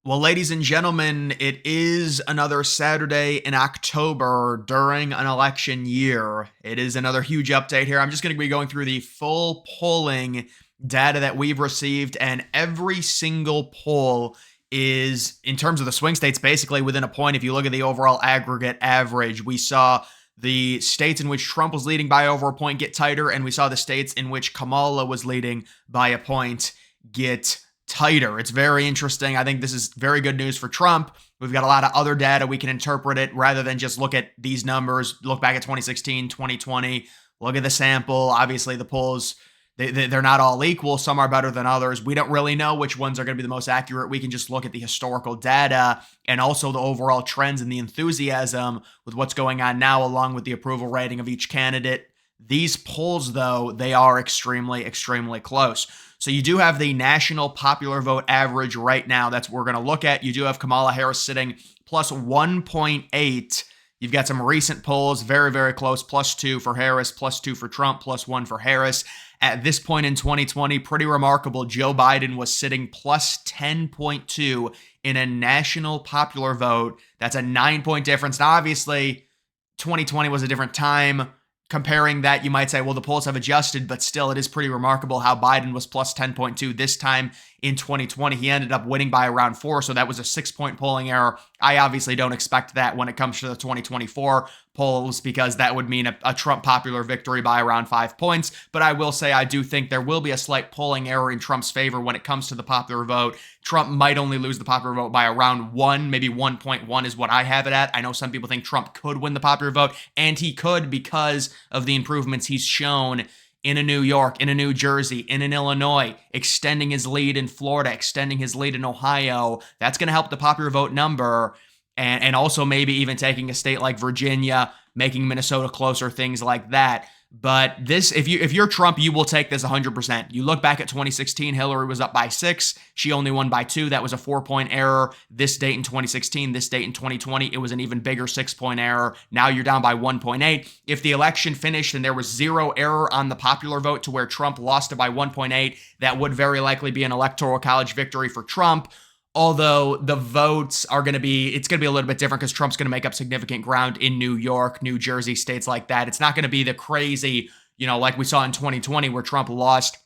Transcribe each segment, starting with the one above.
Well, ladies and gentlemen, it is another Saturday in October during an election year. It is another huge update here. I'm just going to be going through the full polling data that we've received, and every single poll is, in terms of the swing states, basically within a point. If you look at the overall aggregate average, we saw the states in which Trump was leading by over a point get tighter, and we saw the states in which Kamala was leading by a point get tighter. It's very interesting. I think this is very good news for Trump. We've got a lot of other data we can interpret it rather than just look at these numbers, look back at 2016, 2020, look at the sample. Obviously, the polls, they're not all equal. Some are better than others. We don't really know which ones are going to be the most accurate. We can just look at the historical data and also the overall trends and the enthusiasm with what's going on now, along with the approval rating of each candidate. These polls, though, they are extremely, extremely close. So you do have the national popular vote average right now. That's what we're going to look at. You do have Kamala Harris sitting plus 1.8. You've got some recent polls, very, very close. +2 for Harris, +2 for Trump, +1 for Harris. At this point in 2020, pretty remarkable. Joe Biden was sitting plus 10.2 in a national popular vote. That's a 9-point difference. Now, obviously, 2020 was a different time. Comparing that, you might say, well, the polls have adjusted, but still, it is pretty remarkable how Biden was plus 10.2 this time in 2020. He ended up winning by around 4, so that was a 6-point polling error. I obviously don't expect that when it comes to the 2024 polls, because that would mean a Trump popular victory by around 5 points. But I will say I do think there will be a slight polling error in Trump's favor when it comes to the popular vote. Trump might only lose the popular vote by around 1, maybe 1.1 is what I have it at. I know some people think Trump could win the popular vote, and he could because of the improvements he's shown in a New York, in a New Jersey, in an Illinois, extending his lead in Florida, extending his lead in Ohio. That's going to help the popular vote number. And also maybe even taking a state like Virginia, making Minnesota closer, things like that. But this, if you're Trump, you will take this 100%. You look back at 2016, Hillary was up by 6. She only won by 2. That was a 4-point error. This date in 2016, this date in 2020, it was an even bigger 6-point error. Now you're down by 1.8. If the election finished and there was 0 error on the popular vote to where Trump lost it by 1.8, that would very likely be an electoral college victory for Trump. Although the votes are going to be, it's going to be a little bit different because Trump's going to make up significant ground in New York, New Jersey, states like that. It's not going to be the crazy, like we saw in 2020 where Trump lost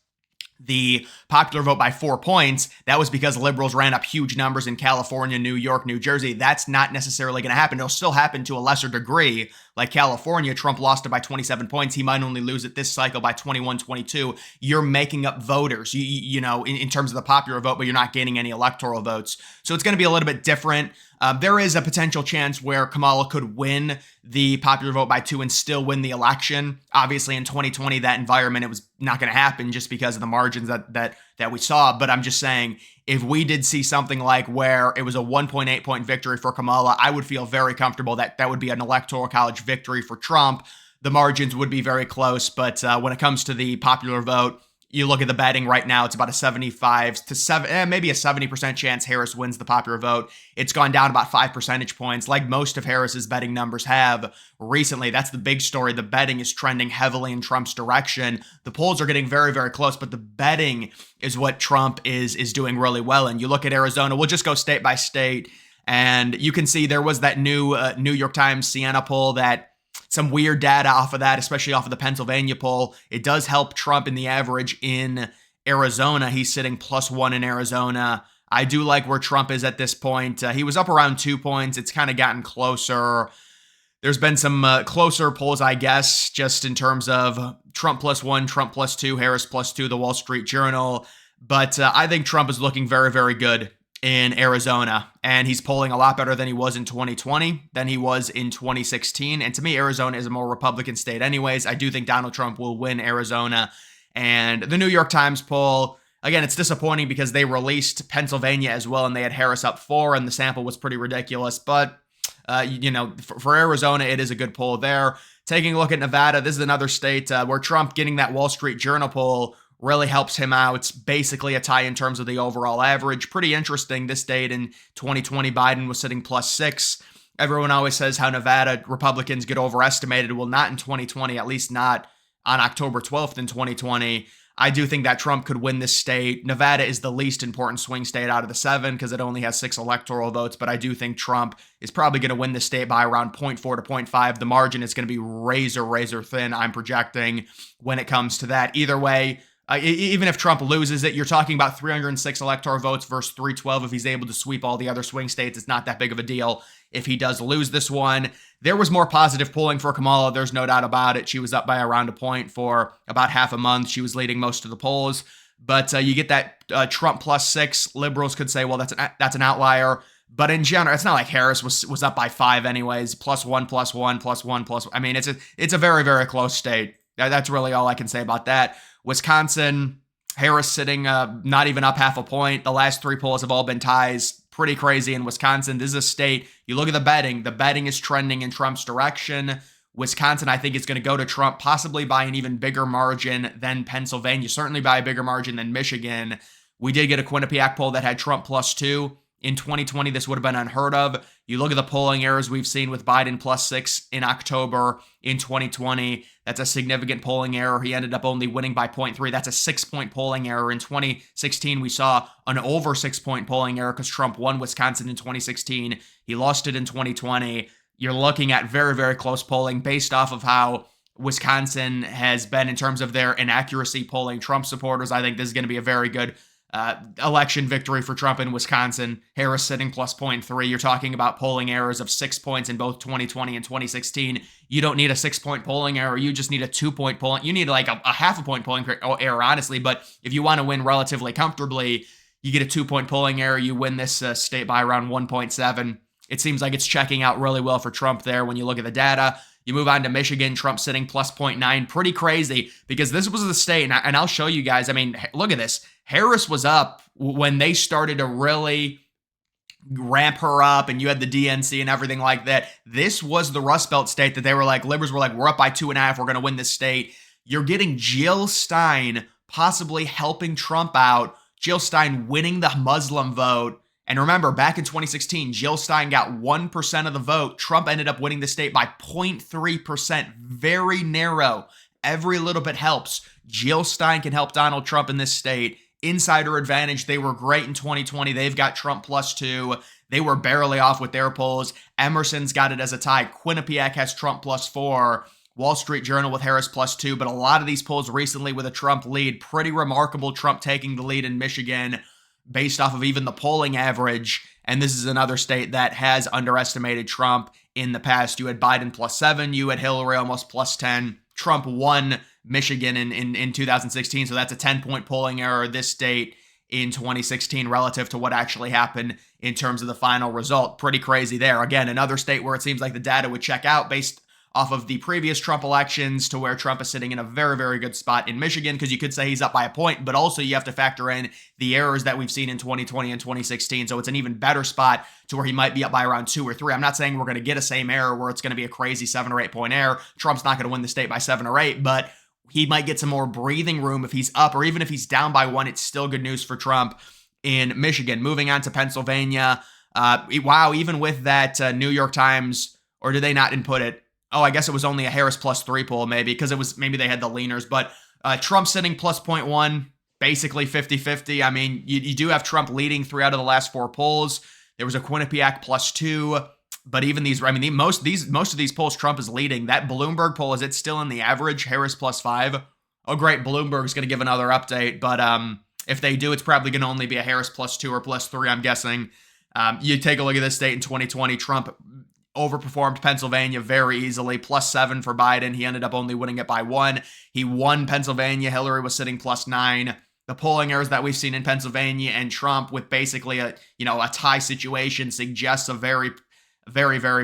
the popular vote by 4 points. That was because liberals ran up huge numbers in California, New York, New Jersey. That's not necessarily going to happen. It'll still happen to a lesser degree. Like California, Trump lost it by 27 points. He might only lose it this cycle by 21, 22. You're making up voters, in terms of the popular vote, but you're not gaining any electoral votes. So it's going to be a little bit different. There is a potential chance where Kamala could win the popular vote by 2 and still win the election. Obviously, in 2020, that environment, it was not going to happen just because of the margins that we saw. But I'm just saying, if we did see something like where it was a 1.8 point victory for Kamala, I would feel very comfortable that that would be an electoral college victory for Trump. The margins would be very close. But when it comes to the popular vote, you look at the betting right now, it's about a 75 to 7, maybe a 70% chance Harris wins the popular vote. It's gone down about 5 percentage points, like most of Harris's betting numbers have recently. That's the big story. The betting is trending heavily in Trump's direction. The polls are getting very, very close, but the betting is what Trump is doing really well. And you look at Arizona, we'll just go state by state, and you can see there was that new New York Times Siena poll that some weird data off of that, especially off of the Pennsylvania poll. It does help Trump in the average in Arizona. He's sitting +1 in Arizona. I do like where Trump is at this point. He was up around 2 points. It's kind of gotten closer. There's been some closer polls, I guess, just in terms of Trump +1, Trump +2, Harris +2, the Wall Street Journal. But I think Trump is looking very, very good in Arizona, and he's polling a lot better than he was in 2020, than he was in 2016. And to me, Arizona is a more Republican state anyways. I do think Donald Trump will win Arizona. And the New York Times poll, again, it's disappointing because they released Pennsylvania as well, and they had Harris up 4, and the sample was pretty ridiculous. But, for Arizona, it is a good poll there. Taking a look at Nevada, this is another state where Trump getting that Wall Street Journal poll really helps him out. It's basically a tie in terms of the overall average. Pretty interesting. This date in 2020, Biden was sitting +6. Everyone always says how Nevada Republicans get overestimated. Well, not in 2020, at least not on October 12th in 2020. I do think that Trump could win this state. Nevada is the least important swing state out of the 7 because it only has 6 electoral votes, but I do think Trump is probably going to win the state by around 0.4 to 0.5. The margin is going to be razor thin, I'm projecting, when it comes to that. Either way, even if Trump loses it, you're talking about 306 electoral votes versus 312. If he's able to sweep all the other swing states, it's not that big of a deal. If he does lose this one, there was more positive polling for Kamala. There's no doubt about it. She was up by around a point for about half a month. She was leading most of the polls. But you get that Trump +6. Liberals could say, well, that's an outlier. But in general, it's not like Harris was up by 5 anyways. +1, +1, +1, I mean, it's a very close state. That's really all I can say about that. Wisconsin, Harris sitting not even up half a point. The last 3 polls have all been ties. Pretty crazy in Wisconsin. This is a state, you look at the betting is trending in Trump's direction. Wisconsin, I think, is going to go to Trump possibly by an even bigger margin than Pennsylvania, certainly by a bigger margin than Michigan. We did get a Quinnipiac poll that had Trump +2. In 2020, this would have been unheard of. You look at the polling errors we've seen with Biden +6 in October in 2020. That's a significant polling error. He ended up only winning by 0.3. That's a 6-point polling error. In 2016, we saw an over 6-point polling error because Trump won Wisconsin in 2016. He lost it in 2020. You're looking at very close polling based off of how Wisconsin has been in terms of their inaccuracy polling Trump supporters. I think this is going to be a very good election victory for Trump in Wisconsin. Harris sitting +0.3. You're talking about polling errors of 6 points in both 2020 and 2016. You don't need a 6-point polling error. You just need a 2-point polling. You need like a half a point polling error, honestly. But if you want to win relatively comfortably, you get a 2-point polling error. You win this state by around 1.7. It seems like it's checking out really well for Trump there when you look at the data. You move on to Michigan, Trump sitting +0.9. Pretty crazy because this was the state, and I'll show you guys. I mean, look at this. Harris was up when they started to really ramp her up, and you had the DNC and everything like that. This was the Rust Belt state that they were like, liberals were like, we're up by 2.5. We're going to win this state. You're getting Jill Stein possibly helping Trump out. Jill Stein winning the Muslim vote. And remember, back in 2016, Jill Stein got 1% of the vote. Trump ended up winning the state by 0.3%. Very narrow. Every little bit helps. Jill Stein can help Donald Trump in this state. Insider advantage. They were great in 2020. They've got Trump +2. They were barely off with their polls. Emerson's got it as a tie. Quinnipiac has Trump +4. Wall Street Journal with Harris +2. But a lot of these polls recently with a Trump lead. Pretty remarkable. Trump taking the lead in Michigan based off of even the polling average. And this is another state that has underestimated Trump in the past. You had Biden +7. You had Hillary almost +10. Trump won Michigan in 2016. So that's a 10-point polling error this state in 2016 relative to what actually happened in terms of the final result. Pretty crazy there. Again, another state where it seems like the data would check out based off of the previous Trump elections to where Trump is sitting in a very good spot in Michigan, because you could say he's up by a point, but also you have to factor in the errors that we've seen in 2020 and 2016. So it's an even better spot to where he might be up by around 2 or 3. I'm not saying we're going to get a same error where it's going to be a crazy 7 or 8 point error. Trump's not going to win the state by 7 or 8, but he might get some more breathing room if he's up, or even if he's down by 1, it's still good news for Trump in Michigan. Moving on to Pennsylvania. Wow, even with that New York Times, or did they not input it? Oh, I guess it was only a Harris +3 poll, maybe, because it was, maybe they had the leaners. But Trump sitting +0.1, basically 50-50. I mean, you do have Trump leading 3 out of the last 4 polls. There was a Quinnipiac +2. But even these, I mean, most of these polls, Trump is leading. That Bloomberg poll, is it still in the average? Harris +5. Oh, great. Bloomberg's going to give another update. But if they do, it's probably going to only be a Harris +2 or +3, I'm guessing. You take a look at this state in 2020. Trump overperformed Pennsylvania very easily. +7 for Biden. He ended up only winning it by 1. He won Pennsylvania. Hillary was sitting +9. The polling errors that we've seen in Pennsylvania and Trump with basically a tie situation suggests a very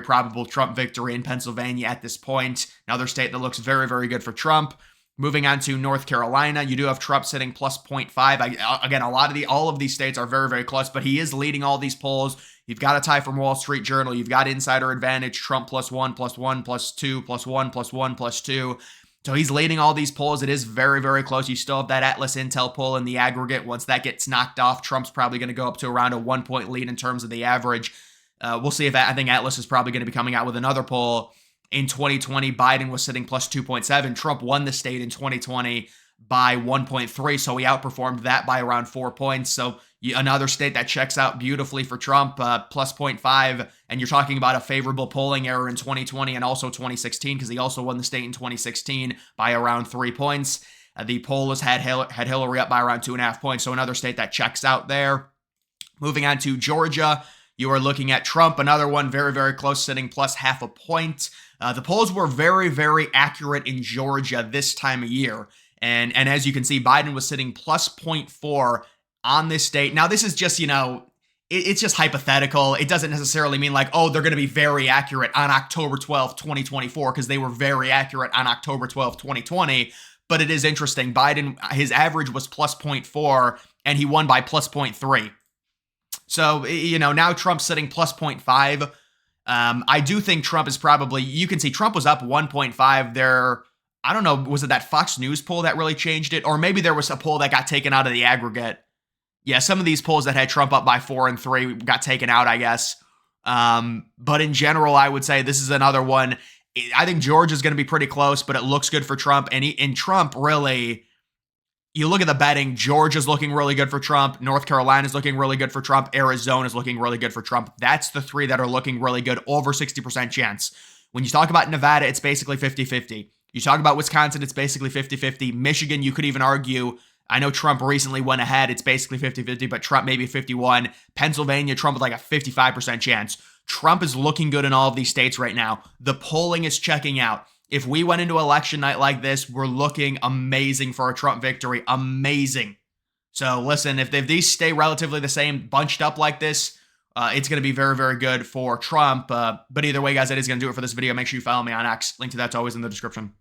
probable Trump victory in Pennsylvania at this point. Another state that looks very good for Trump. Moving on to North Carolina, you do have Trump sitting +0.5. Again, all of these states are very close, but he is leading all these polls. You've got a tie from Wall Street Journal. You've got insider advantage. Trump +1, +1, +2, +1, +1, +2. So he's leading all these polls. It is very close. You still have that Atlas Intel poll in the aggregate. Once that gets knocked off, Trump's probably going to go up to around a 1-point lead in terms of the average. We'll see if I think Atlas is probably going to be coming out with another poll. In 2020, Biden was sitting +2.7. Trump won the state in 2020 by 1.3. So he outperformed that by around 4 points. So another state that checks out beautifully for Trump, plus 0.5. And you're talking about a favorable polling error in 2020 and also 2016, because he also won the state in 2016 by around 3 points. The poll has had Hillary up by around 2.5 points. So another state that checks out there. Moving on to Georgia, you are looking at Trump, another one very, very close, sitting plus 0.5 point. The polls were very, very accurate in Georgia this time of year. And as you can see, Biden was sitting plus 0.4 on this state. Now, this is just, it's just hypothetical. It doesn't necessarily mean like, oh, they're going to be very accurate on October 12th, 2024, because they were very accurate on October 12th, 2020. But it is interesting. Biden, his average was plus 0.4, and he won by plus 0.3. So, now Trump's sitting plus 0.5. I do think Trump is probably, you can see Trump was up 1.5 there. I don't know, was it that Fox News poll that really changed it? Or maybe there was a poll that got taken out of the aggregate. Yeah, some of these polls that had Trump up by 4 and 3 got taken out, I guess. But in general, I would say this is another one. I think Georgia's going to be pretty close, but it looks good for Trump. And Trump really, you look at the betting, Georgia's looking really good for Trump. North Carolina's looking really good for Trump. Arizona's looking really good for Trump. That's the three that are looking really good, over 60% chance. When you talk about Nevada, it's basically 50-50. You talk about Wisconsin, it's basically 50-50. Michigan, you could even argue, I know Trump recently went ahead, it's basically 50-50, but Trump maybe 51. Pennsylvania, Trump with like a 55% chance. Trump is looking good in all of these states right now. The polling is checking out. If we went into election night like this, we're looking amazing for a Trump victory. Amazing. So listen, if these stay relatively the same, bunched up like this, it's going to be very, very good for Trump. But either way, guys, that is going to do it for this video. Make sure you follow me on X. Link to that's always in the description.